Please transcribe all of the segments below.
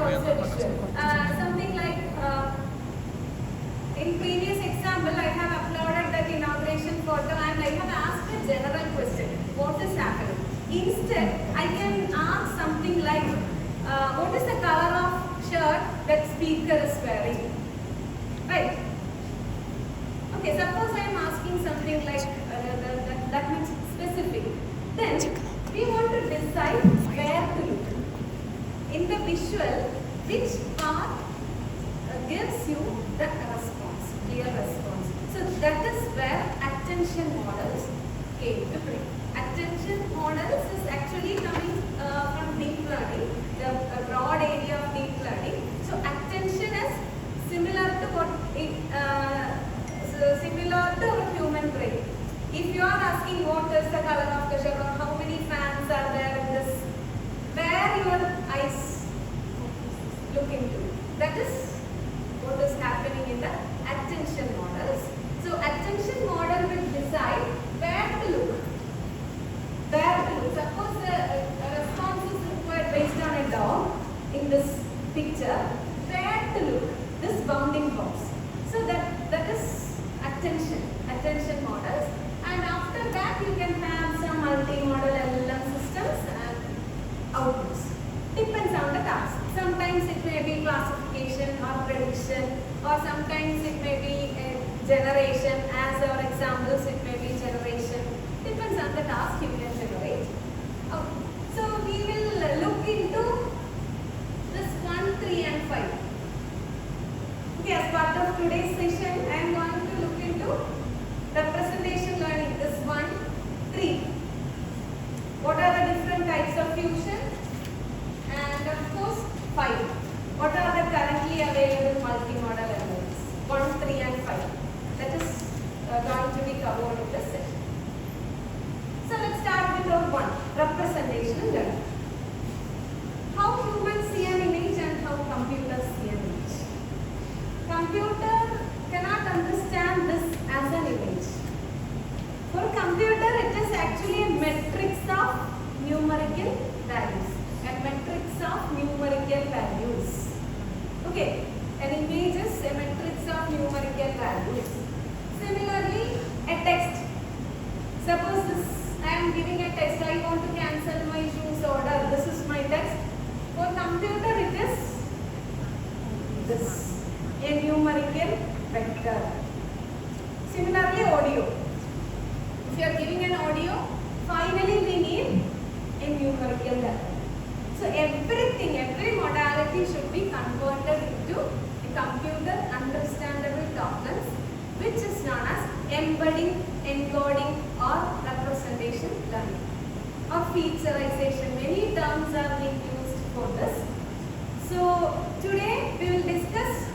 also visual. Something like in previous example, I have uploaded that inauguration photo and I have asked a general question. What is happening? Instead, I can ask something like, what is the color of shirt that speaker is wearing? Right? Okay, suppose I am asking something like that means specific. Then we want to decide where to look. In the visual, which part gives you the response, clear response. So that is where attention models came to play. Attention models is actually coming from deep learning, the broad area of deep learning. So attention is similar to what similar to a human brain. If you are asking what is the color of the shirt or how many fans are there in this, where your eyes look into, that is what is happening in the attention models. So attention model will decide where to look. Where to look. Suppose a response is required based on a dog in this picture. Where to look? This bounding box. So that is attention models. And after that you can have some multimodal LLM systems and outputs. Depends on the task. Sometimes it may be classification or prediction, or sometimes it may be generation. As our examples, it may be generation. Depends on the task you can generate. Okay. So we will look into this 1, 3 and 5. Okay, as part of today's session, I am going to look into representation learning. This 1, 3. What are the different types of fusion? And of course, 5. What are the currently available multimodal elements? 1, 3 and 5. That is going to be covered in this session. So let's start with our 1, representation learning. How humans see an image and how computers see an image. Computer cannot understand this as an image. For computer, it is actually a matrix of numerical values. A matrix of numerical values. Okay, an image is a matrix of numerical values. Similarly, a text. Suppose this, I am giving a text. I want to cancel my shoes order. This is my text. For computer, it is this. A numerical vector. Similarly, audio. If you are giving an audio, finally we need a numerical vector. So everything, every modality should be converted into a computer understandable tokens, which is known as embedding, encoding or representation learning or featureization. Many terms are being used for this. So today we will discuss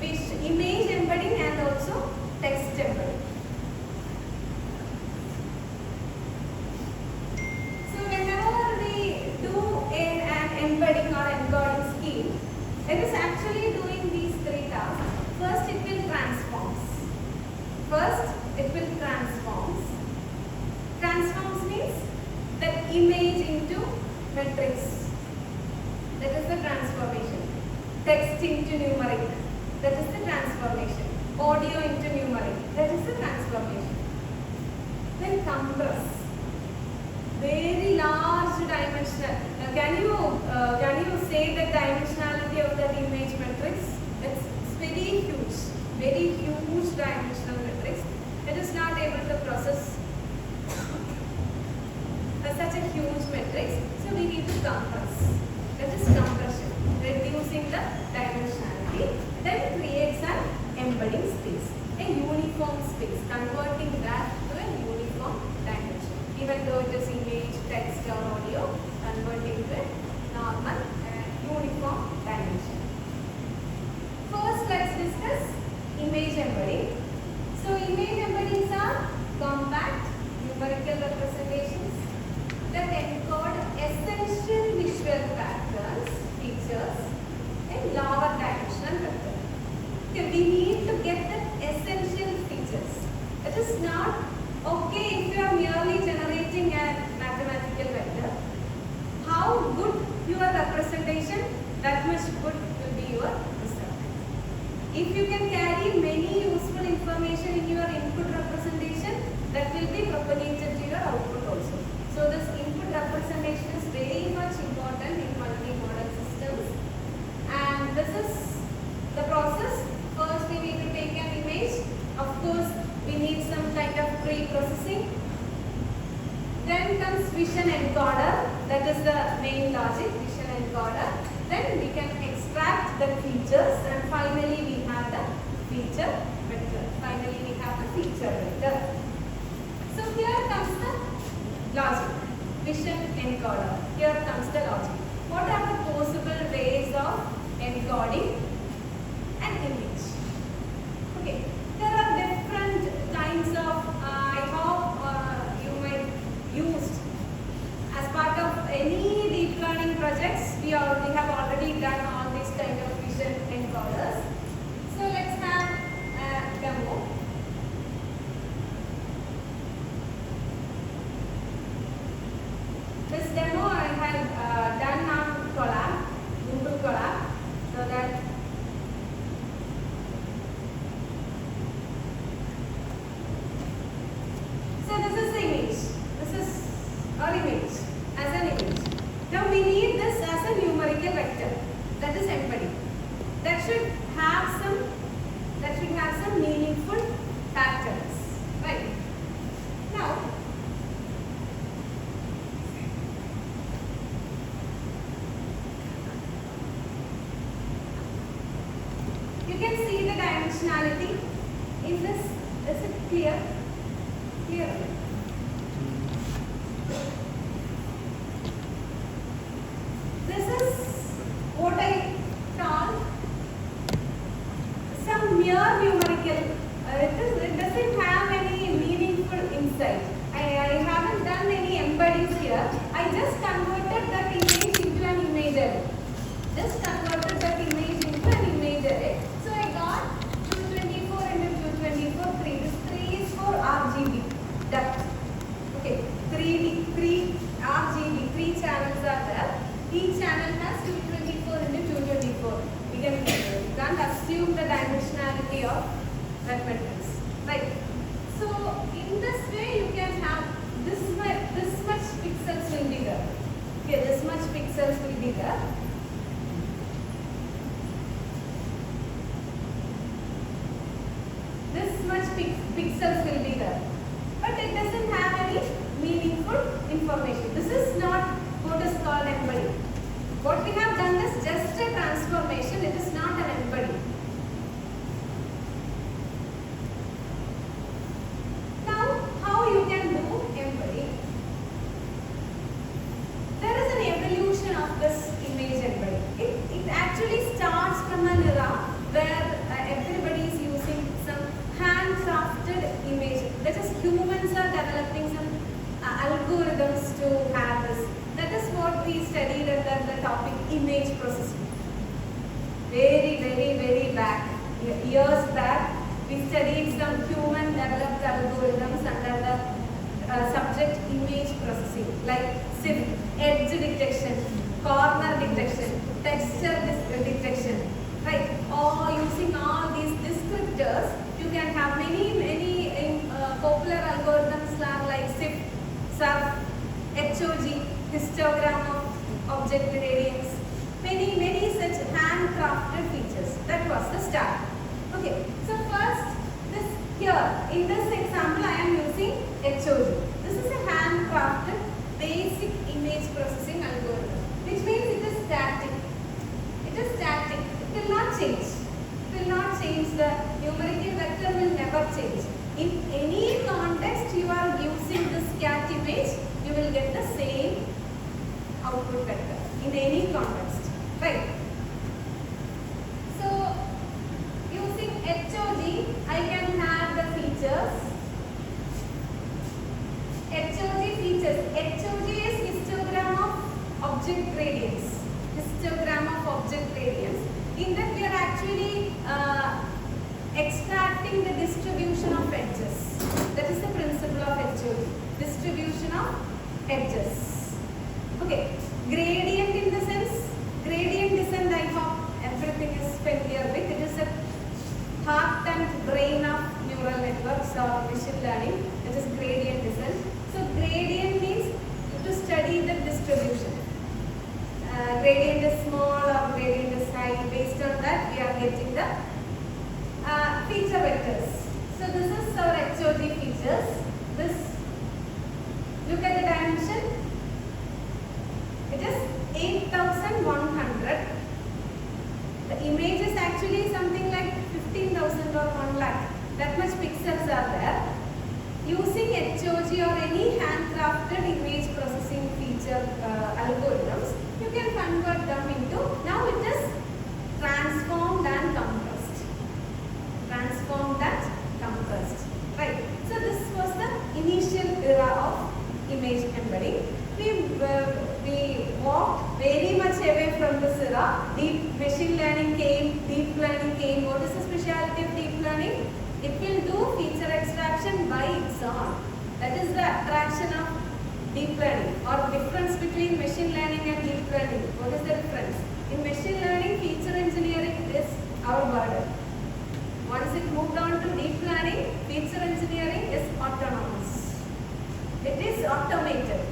image embedding and also text embedding. So whenever we do an embedding or encoding scheme, it is actually doing these 3 tasks. First, it will transform. Transforms means that image into matrix. That is the transformation. Text into numeric. That is the transformation. Audio into numeric. That is the transformation. Then compress. Very large dimensional. Can you say the dimensionality of that image matrix? It's very huge dimensional matrix. It is not able to process such a huge matrix. So we need to compress. That is compression, reducing the dimensionality. Then creates an embedding space, a uniform space, converting that to a uniform dimension. Even though it is image, text or audio, converting to a normal uniform dimension. First, let's discuss image embedding. So image embeddings are compact numerical representations that encode essential visual patterns, features in lower dimensional vector. Okay, we need to get the essential features. It is not okay if you are merely generating a mathematical vector. If you can carry many useful information in your input representation, that will be propagated to your output also. So this input representation is very much important in multimodal systems. And this is the process. First we need to take an image. Of course, we need some kind of pre-processing. Then comes vision encoder. That is the main logic, vision encoder. Then we can extract the features, and finally we have the feature vector. Finally we have the feature vector. So here comes the logic, vision encoder. Here comes the logic. What are the possible ways of encoding an image? Okay, there are different kinds of, I hope you might use as part of any deep learning projects. We have already done all these kind of vision encoders. So let's have a demo. This demo I had done on Colab, Google Colab, so that this is the image. This is our image as an image. Now we need this as a numerical vector, that is embedding. That should have some meaningful patterns, right? Now you can see the dimensionality. Is it clear? Clear. This is what I call some mere numerical. It doesn't have any meaningful insight. I haven't done any embeddings here. I just converted that image into an image array. Just converted that image into an image array. So I got 224 into 224, 3. This 3 is for RGB depth. Okay, 3 RGB, 3 channels are there. Each channel has 224 into 224. We can't assume the dimensionality of that matrix, right? So in this way you can have this much pixels will be there. Okay, this much pixels will be there. This much pixels will be there. But it doesn't have any meaningful information. This is not what is called embedding. What we have done is just a transformation. It is not an embedding. Now, how you can do embedding? There is an evolution of this image embedding. It actually starts from an era where everybody is using some handcrafted image. That is, humans are developing some algorithms to have this. That is what we studied under the topic image processing. Very back, years back, we studied some human developed algorithms under the subject image processing, like SIF, edge detection, corner detection, texture detection, right? Or using all these descriptors, you can have many popular algorithms like SIF, SURF, HOG, histogram of object gradients, many such handcrafted features. That was the start. Okay, so first in this example I am using HOG. This is a handcrafted basic image processing algorithm, which means it is static. It is static. It will not change. It will not change. The numerical vector will never change. In any context you are using this cat image, you will get the same output vector in any context, right? So using HOG, I can have the features. HOG features. HOG is histogram of object gradients. Histogram of object gradients. In that we are actually extracting the distribution of edges. That is the principle of HOG. Distribution of edges. Okay. Gradient in the sense, gradient descent, I hope everything is familiar with. It is a feature vectors. So this is our HOG features. This, look at the dimension. It is 8,100. The image is actually something like 15,000 or 1 lakh. That much pixels are there. Using HOG or any handcrafted image processing feature algorithms, you can convert them into, now it is transformed and compressed. Transformed and compressed. Right. So this was the initial era of image embedding. We walked very much away from this era. Deep machine learning came, deep learning came. What is the specialty of deep learning? It will do feature extraction by its own. That is the attraction of deep learning, or difference between machine learning and deep learning. What is the difference? In machine learning, feature engineering is our burden. Once it moved on to deep learning, feature engineering is autonomous. It is automated.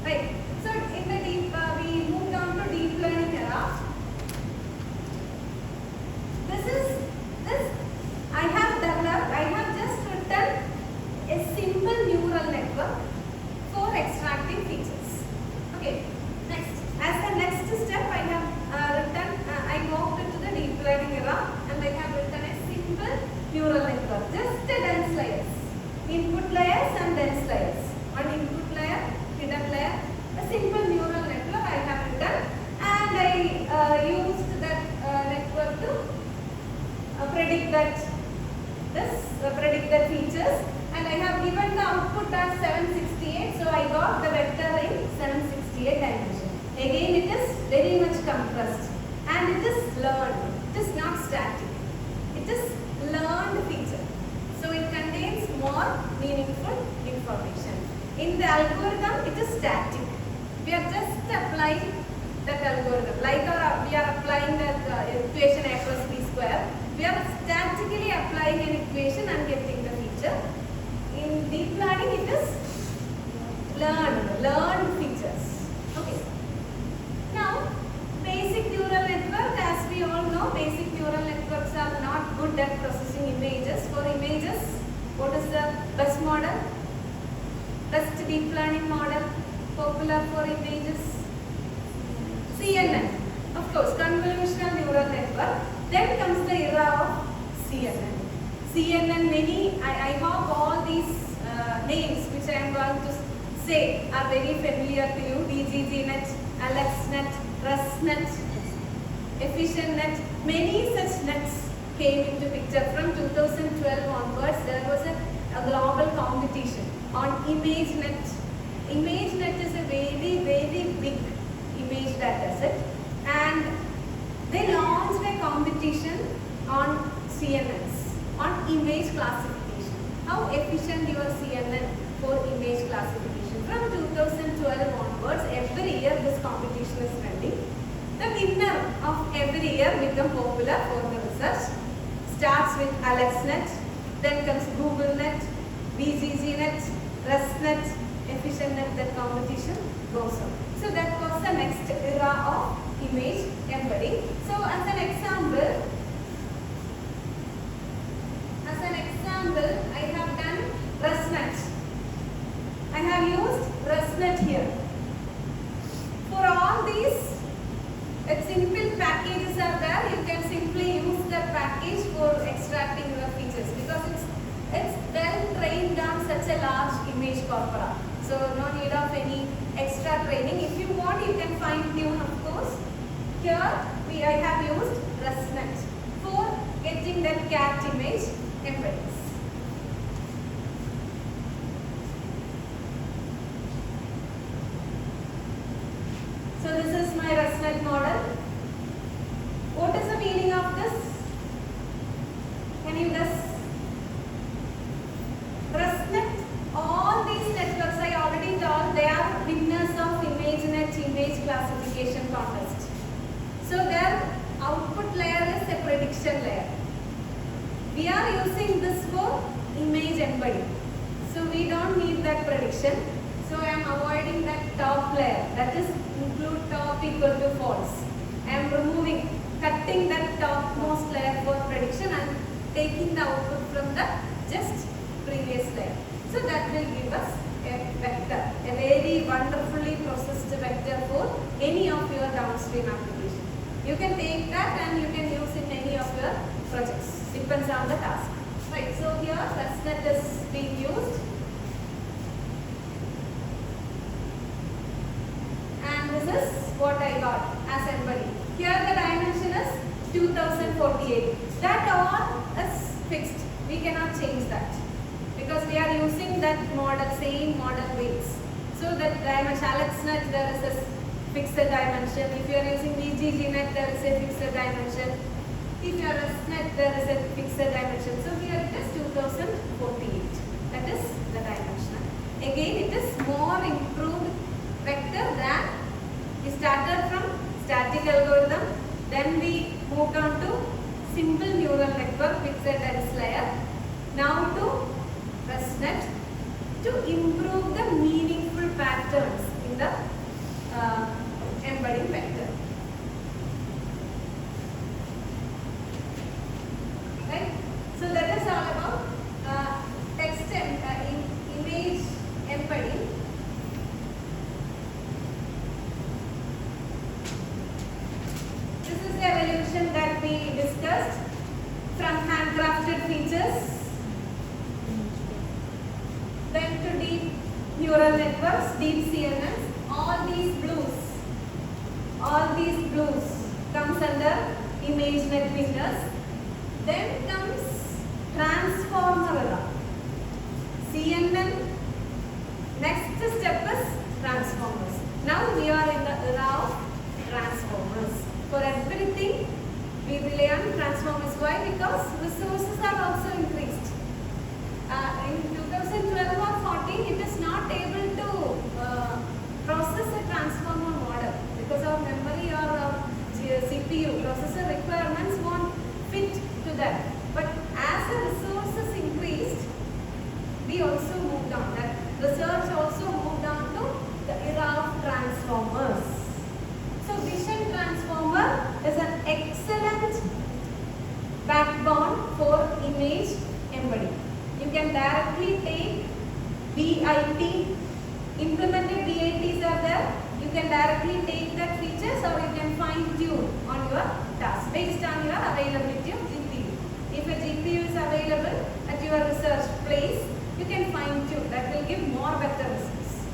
Right. So in the deep, we moved on to deep learning era. I have just written a simple neural network for extracting features. Okay. Next, as the next step, I have written. I walked into the deep learning era, and I have written a simple neural network. Just the dense layers, input layers and dense layers. One input layer, hidden layer. A simple neural network I have written, and I used that network to predict that features, and I have given the output as 768, so I got the vector in 768 dimension. Again, it is very much compressed, and it is learned. It is not static. It is learned feature, so it contains more meaningful information. In the algorithm, it is static. We are just applying that algorithm, like we are applying that equation A plus B square. We are statically applying an equation and getting the feature. In deep learning, it is learned features. Okay. Now, basic neural network, as we all know, basic neural networks are not good at processing images. For images, what is the best model? Best deep learning model popular for images? CNN. Of course, convolutional neural network. Then comes the era of CNN. CNN, I hope all these names which I am going to say are very familiar to you. DGGNet, AlexNet, ResNet, EfficientNet. Many such nets came into picture. From 2012 onwards, there was a global competition on ImageNet. ImageNet is a very, very big image data set, and they launched a competition on CNNs, on image classification. How efficient your CNN for image classification. From 2012 onwards, every year this competition is running. The winner of every year become popular for the research. Starts with AlexNet, then comes GoogleNet, BGGNet, ResNet, EfficientNet. That competition goes on. So that was the next era of image embedding. So as an example, I have done ResNet. I have used ResNet here. For all these simple packages are there, you can simply use the package for extracting your features, because it's well trained on such a large image corpora. So no need of any extra training. If you want, you can fine tune, of course. Here I have used ResNet for getting that cat image embeddings. So this is my ResNet model. What is the meaning of this? Can you guess? ResNet, all these networks I already told, they are winners of ImageNet image classification contest. So their output layer is a prediction layer. We are using this for image embedding. So we don't need that prediction. So I am avoiding that top layer. That is include top equal to false. I am cutting that topmost layer for prediction and taking the output from the just previous layer. So that will give us a vector, a very wonderfully processed vector for any of your downstream application. You can take that and you can use in any of your projects. Depends on the task. Right. So here ResNet is being used. And this is what I got as embedding. Here the dimension is 2048. That all is fixed. We cannot change that because we are using that model, same model weights. So that dimension, AlexNet, there is a fixed dimension. If you are using VGGNet, there is a fixed dimension. If you are ResNet, there is a fixed dimension. So here it is 2048. That is the dimension. Again, it is more improved vector than we started from static algorithm. Then we moved on to simple neural network fixed dense layer. Now to ResNet to improve the meaningful patterns in the embedding vector. Right? So that is all about text image embedding. This is the evolution that we discussed from handcrafted features, then to deep neural networks, deep CNNs. All these blues comes under ImageNet winners. Then comes transformer era. CNN, next step is transformers. Now we are in the era of transformers. For everything we rely on transformers. Why? Because resources are also increased. In 2012 or 14, it is not able to process a transformer model because our memory or our CPU processor requirements won't fit to that. But as the resources increased, we also moved on. That research also moved on to the era of transformers. So vision transformer is an excellent backbone for image embedding. You can directly take BIT, implemented BITs are there. You can directly take that features or you can fine tune on your task based on your availability of GPU. If a GPU is available at your research place, you can fine tune. That will give more better results.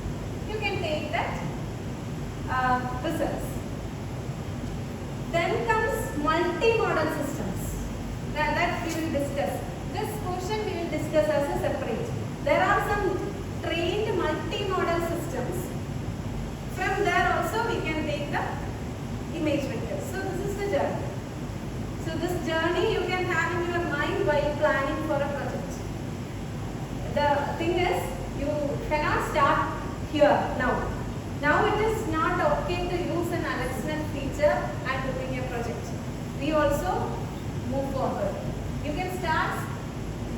You can take that results. Then comes multimodal systems. That we will discuss. This portion we will discuss as a separate. There are some trained multimodal systems. From there also we can take the image vectors. So this is the journey. So this journey you can have in your mind while planning for a project. The thing is, you cannot start here now. Now it is not okay to use an AlexNet feature and doing a project. We also move forward. You can start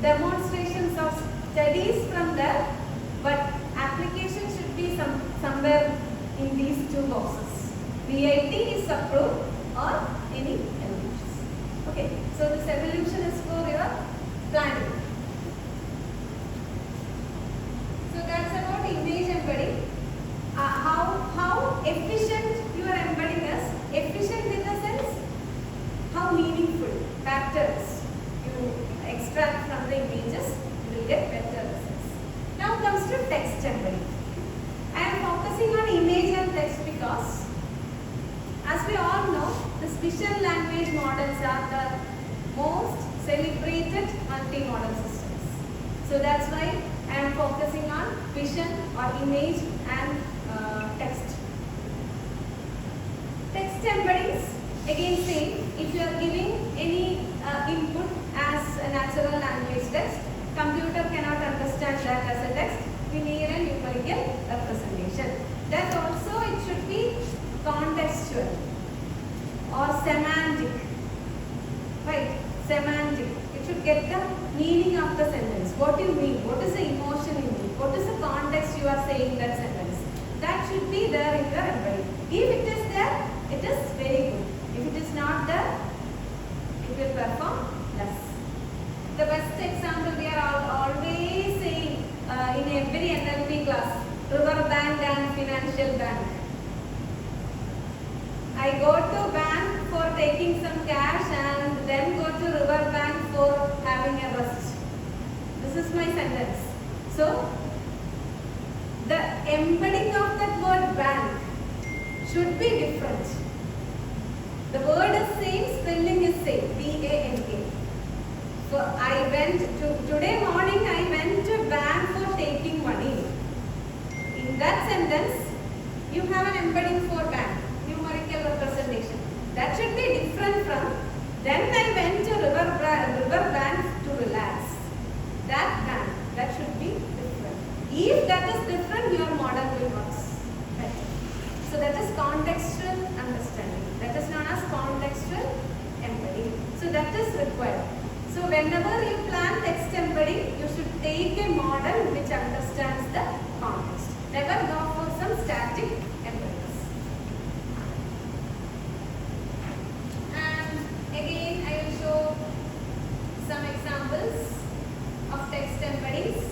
demonstrations of studies from there, but application should be somewhere in these two boxes. VIT is approved or any elements. Okay, so this evolution is for your planning. So that's about image embedding. How efficient your embedding is. Efficient in the sense how meaningful patterns you extract from the images, you will get better results. Now comes to text embedding. I am focusing on image and text because, as we all know, the vision language models are the most celebrated multimodal systems. So that's why I am focusing on vision or image and text. Text embeddings, again same, if you are giving any input as a natural language text, computer cannot understand that as a text, we need a numerical representation. That also it should be contextual or semantic, right? Semantic. It should get the meaning of the sentence. What do you mean? What is the emotion in it? What is the context you are saying that sentence? That should be there in your embedding. If it is there, it is very good. If it is not there, it will perform less. is my sentence. So, the embedding of that word bank should be different. The word is same, spelling is same, B-A-N-K. So, today morning I went to bank for taking money. In that sentence, you have an embedding for bank, numerical representation. That should be different from, then I went to river bank to relax. That should be different. If that is different, your model will work better. So that is contextual understanding. That is known as contextual embedding. So that is required. So whenever you plan text embedding, you should take a model which understands the context. Never go for some static embeddings. And again, I will show some examples of text embeddings.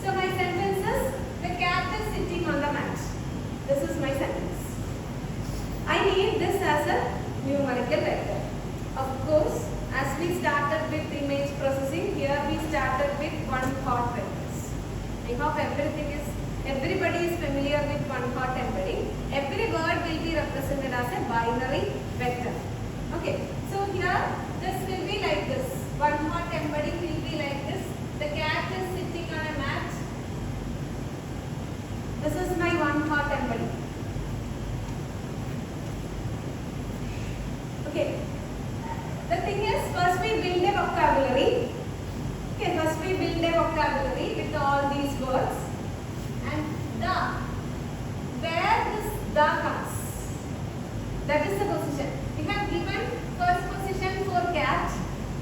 So my sentence is, the cat is sitting on the mat. This is my sentence. I need this as a numerical vector. Of course, as we started with image processing, here we started with one-hot vectors. I hope everybody is familiar with one-hot embedding. Every word will be represented as a binary vector. Okay, so here this will be like this. One-hot embedding will be like this. The cat is sitting on a mat. This is my one-hot embedding. Okay. The thing is, first we build a vocabulary. Okay, first we build a vocabulary with all these words. And the, where this the comes, that is the position. We have given first position for cat,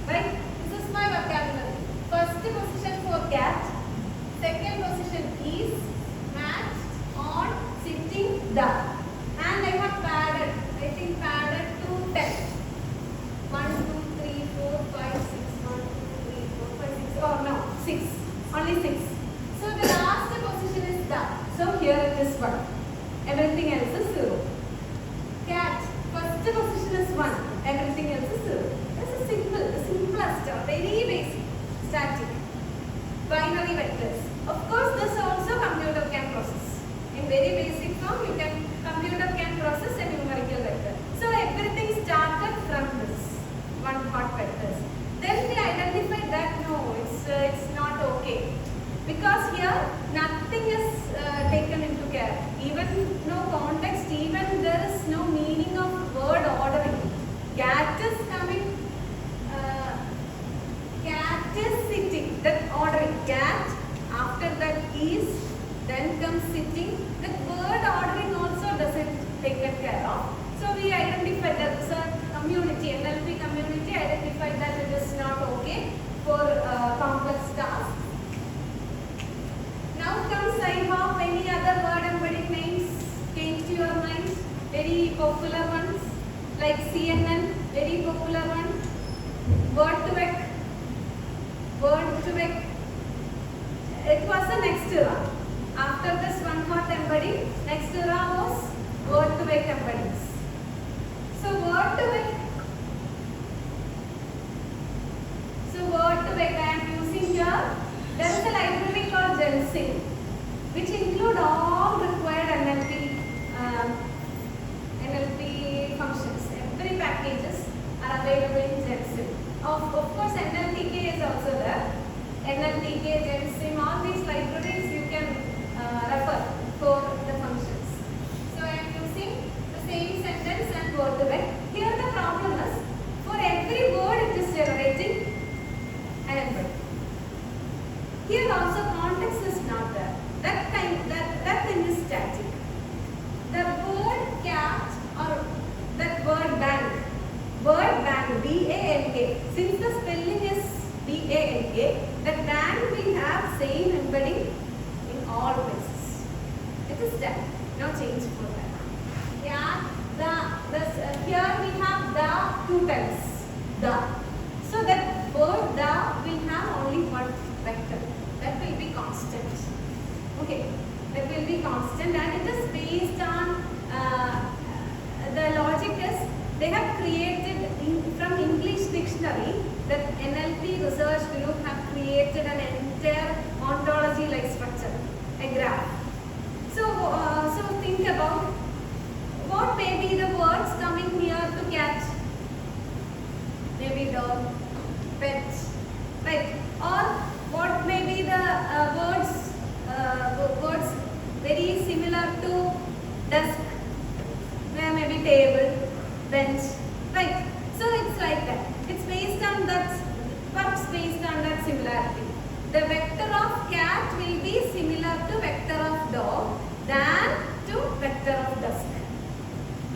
right? This is my vocabulary. First position for cat, second position is mat, on, sitting, the. And I have padded, I think padded to 10. 1, 2, 3, 4, 5, 6, 1, 2, 3, 4, 5, 6, oh no, 6, only 6. So the last position is the. So here it is 1. Everything else is 0. Cat, first position is 1. Everything else is 0. This is simple, the simplest, very basic, static, binary vectors. Of course, this also computer can process. In very basic form, computer can process a numerical vector. So everything started from this one-hot vectors. Then we identified that no, it's not okay. Because here nothing is taken into care. Even no context, even there is no meaning of word ordering. Cat is coming, cat is sitting, that ordering. Cat, after that is, then comes sitting. That word ordering also doesn't taken care of. So we identified that community, NLP community identified that it is not okay for complex tasks. Now comes, I hope any other word embedding names came to your mind. Very popular ones like CNN, very popular one. Word2vec. It was the next era. After this one-hot embedding, next era was word2vec embeddings. So word2vec I am using here. There is a library called Gen which include all required NLP functions. Every packages are available in Gen Of course, NLTK is also there. NLTK, Gen all these libraries you can refer for the functions. So I am using the same sentence and word2vec. Here the problem is, for every word it is generating an embedding. Here also context is not there. That thing is static. The word cat or that word bank, B-A-N-K. Since the spelling is B-A-N-K, the bank will have same embedding in all places. It is static, no change for that. Yeah, here we have the 2 times. The. So that word the will have only one vector. That will be constant. Okay. That will be constant, and it is based on the logic is they have created from English dictionary that NLP research group have created an entire ontology like structure, a graph. So think about what may be the words coming here to cat, maybe dog, pet, right? Or what may be the words very similar to desk, where maybe table, bench, right? So it's like that. It's based on that, what's based on that similarity. The vector of cat will be similar to vector of dog than to vector of desk.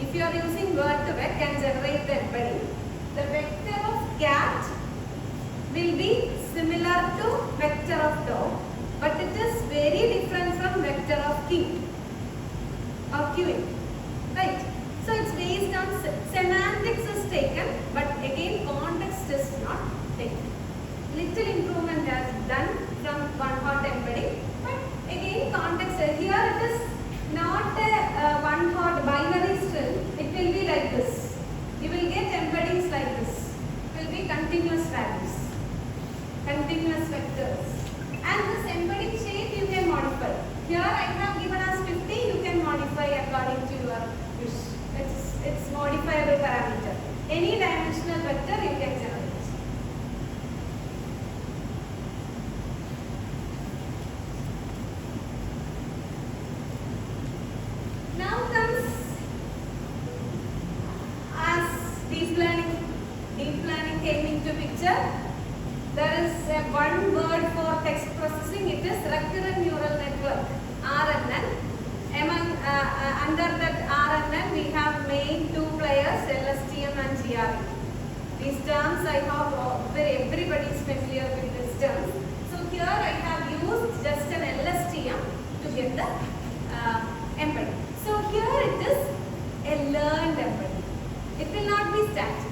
If you are using word to vec and generate the embedding, the vector of cat will be similar to vector of dog, but it is very different from vector of king or queen, right? So it's based on semantics is taken, but again context is not taken. Little improvement has done from one-hot embedding, but again context here it is not a one-hot binary string. It will be like this. You will get embeddings like this. It will be continuous values, continuous vectors, and this embedding shape you can modify. Here I have given us 50. You can modify according to your wish. It's modifiable parameter. Any dimensional vector you can generate. Now comes as deep learning came into picture. There is one word for text processing. It is recurrent neural network, RNN. Under that RNN we have main two players, LSTM and GRE. These terms I hope everybody is familiar with these terms. So here I have used just an LSTM to get the embedding. So here it is a learned embedding. It will not be static.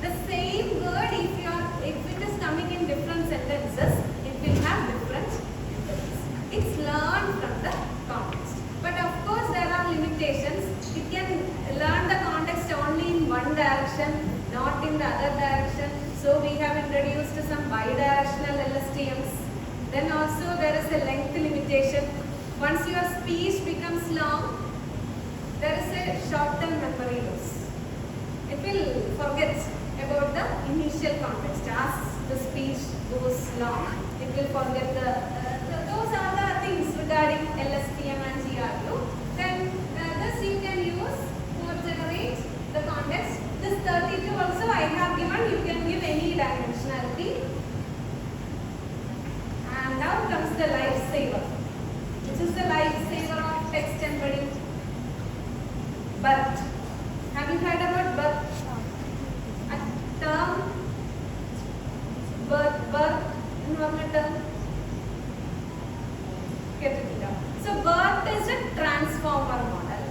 The same word, if it is coming in different sentences, it will have different embeddings. It's learned from the context. But of course there are limitations. It can learn the context only in one direction, not in the other direction. So we have introduced some bidirectional LSTMs. Then also there is a length limitation. Once your speech becomes long, there is a short-term memory loss. It will forget about the initial context. As the speech goes long, it will forget those are the things regarding LSTM and GRU. Then this you can use to generate the context. This 32 also I have given. You can give any dimensionality. And now comes the lifesaver. This is the lifesaver of text embedding. BERT. Have you heard about BERT? A term. BERT. Environment term. So BERT is a transformer model.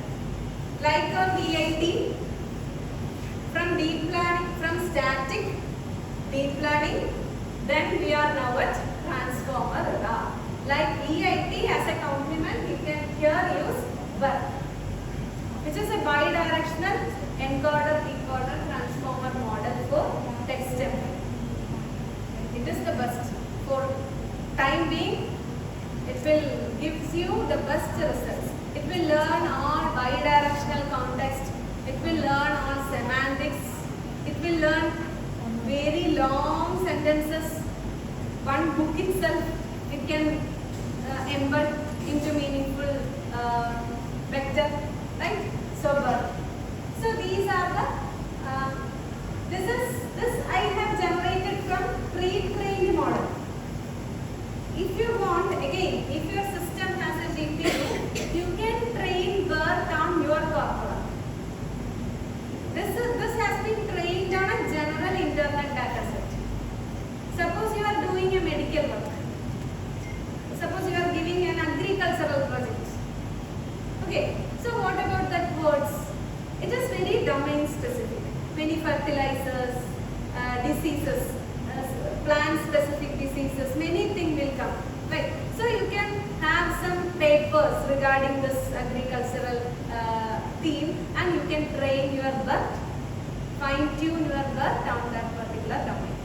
Like on DIT, from deep learning, from static, deep learning, then we are now at transformer era. Like EIT as a complement, we can here use BERT, which is a bidirectional encoder-decoder transformer model for text embedding. It is the best for time being. It will gives you the best results. It will learn all bidirectional context. It will learn all semantics. It will learn very long sentences. One book itself, it can embed into meaningful vector, right? So these are the this I have generated from pre-trained model. If you want, again, if your system has a GPU, you can train BERT on your corpora. This has been trained on a general internet dataset. Suppose you are doing a medical work. Suppose you are giving an agricultural project. Okay, so what about that words? It is very domain specific. Many fertilizers, diseases, plant specific diseases, many things will come, right? So you can have papers regarding this agricultural theme, and you can train your BERT, fine-tune your BERT on that particular domain.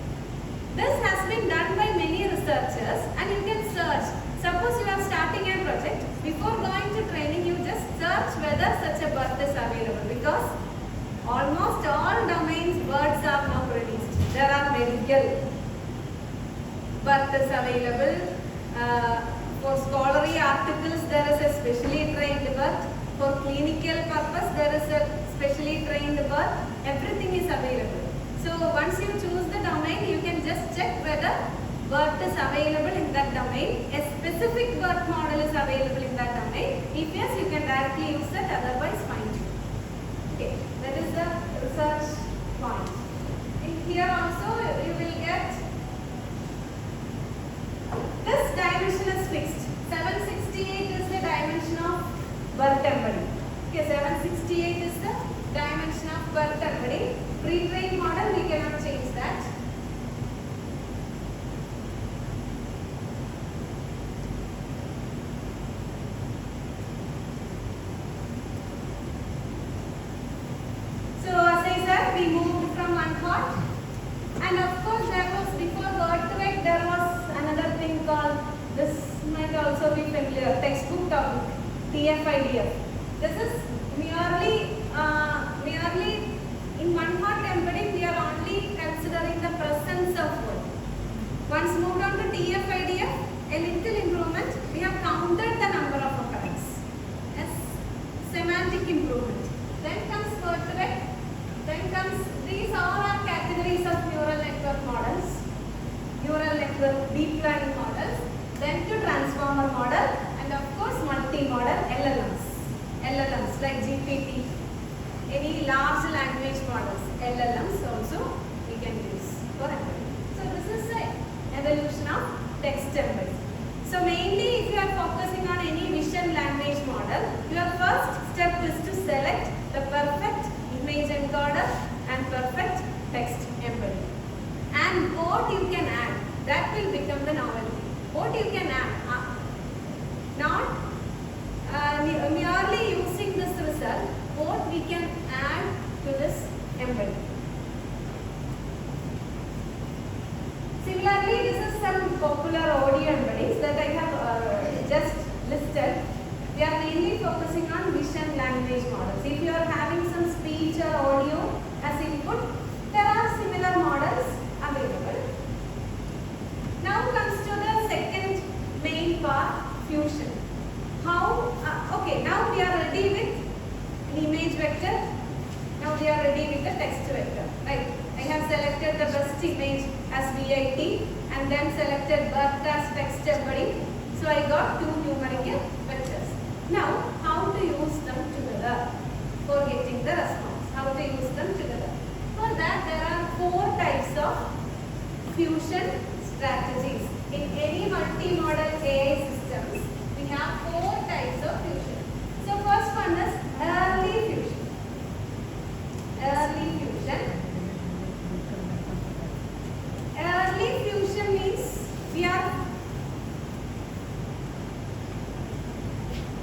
This has been done by many researchers, and you can search. Suppose you are starting a project, before going to training you just search whether such a BERT is available, because almost all domains BERTs are now released. There are medical BERT is available. For scholarly articles there is a specially trained BERT. For clinical purpose there is a specially trained BERT. Everything is available. So once you choose the domain, you can just check whether BERT is available in that domain. A specific BERT model is available in that domain. If yes, you can directly use that, otherwise fine. Okay, that is the research point. And here also you will get this dimension is fixed. 768 is the dimension of BERT embedding. Okay, 768 is the dimension of BERT embedding. Pre-trained model, we cannot change that. So as I said, we moved from one part, and of course there was, before BERT, there was another thing called, this might also be familiar, textbook topic, TF-IDF. This is merely in one part embedding, we are only considering the presence of word. Once moved on to TF-IDF, a little improvement, we have counted the number of occurrences as semantic improvement. Then comes word-to-vec, then comes, these all are categories of neural network models, neural network deep learning models, then to transformer model, and of course multimodal LLMs like GPT, any large language models, LLMs also we can use for embedding. So this is the evolution of text embedding. So mainly if you are focusing on any vision language model, your first step is to select the perfect image encoder and perfect text embedding. And what you can add, that will become the novelty. What you can add, not merely using this result, what we can add to this embedding. Similarly, this is some popular audio embeddings that I have just listed. We are mainly focusing on vision language models. If you are having some speech or audio as input, there are similar models available. Now comes to the second main part, fusion. How? Okay, now we are ready with an image vector. Now we are ready with the text vector. Right? I have selected the best image as VIT and then selected BERT as text embedding. So I got two numerical vectors. Now, how to use them together for getting the response? How to use them together? For that, there are 4 types of fusion strategies. In any multimodal AI systems, we have 4